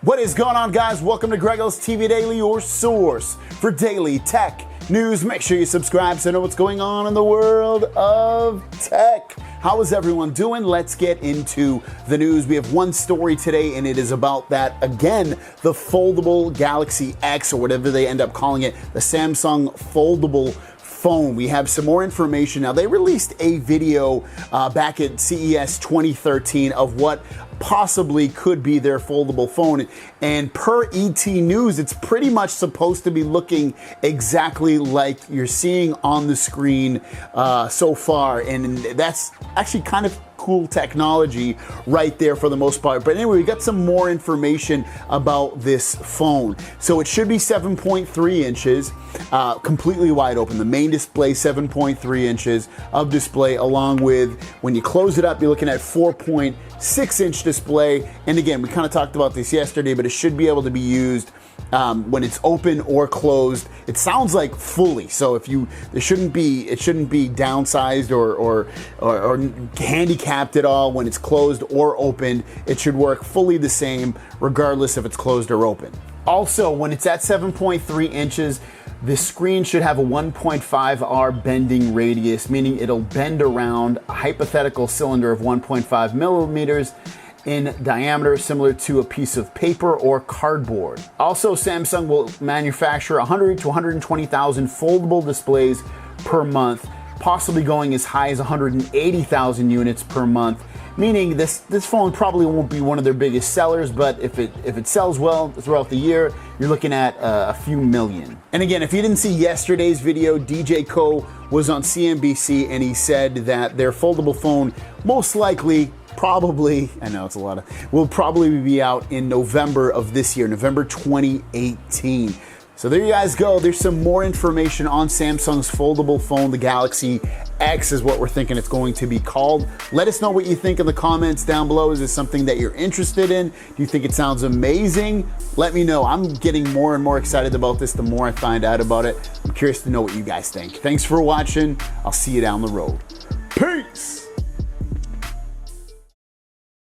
What is going on, guys? Welcome to GregglesTV Daily, your source for daily tech news. Make sure you subscribe so you know what's going on in the world of tech. How is everyone doing? Let's get into the news. We have one story today, and it is about that, again, the foldable Galaxy X, or whatever they end up calling it, the Samsung foldable phone. We have some more information. Now, they released a video back at CES 2013 of what possibly could be their foldable phone, and per ET News, it's pretty much supposed to be looking exactly like you're seeing on the screen so far, and that's actually kind of cool technology right there for the most part. But anyway, we got some more information about this phone. So it should be 7.3 inches, completely wide open. The main display, 7.3 inches of display, along with, when you close it up, you're looking at 4.6-inch display. And again, we kind of talked about this yesterday, but it should be able to be used when it's open or closed. It sounds like fully, so if you, it shouldn't be downsized or handicapped at all. When it's closed or opened, it should work fully the same regardless if it's closed or open. Also, when it's at 7.3 inches, the screen should have a 1.5 R bending radius, meaning it'll bend around a hypothetical cylinder of 1.5 millimeters in diameter, similar to a piece of paper or cardboard. Also, Samsung will manufacture 100 to 120,000 foldable displays per month, possibly going as high as 180,000 units per month, meaning this phone probably won't be one of their biggest sellers, but if it sells well throughout the year, you're looking at a few million. And again, if you didn't see yesterday's video, DJ Ko was on CNBC and he said that their foldable phone most likely, probably, I know it's a lot of, will probably be out in November of this year, November 2018. So there you guys go. There's some more information on Samsung's foldable phone. The Galaxy X is what we're thinking it's going to be called. Let us know what you think in the comments down below. Is this something that you're interested in? Do you think it sounds amazing? Let me know. I'm getting more and more excited about this the more I find out about it. I'm curious to know what you guys think. Thanks for watching. I'll see you down the road. Peace!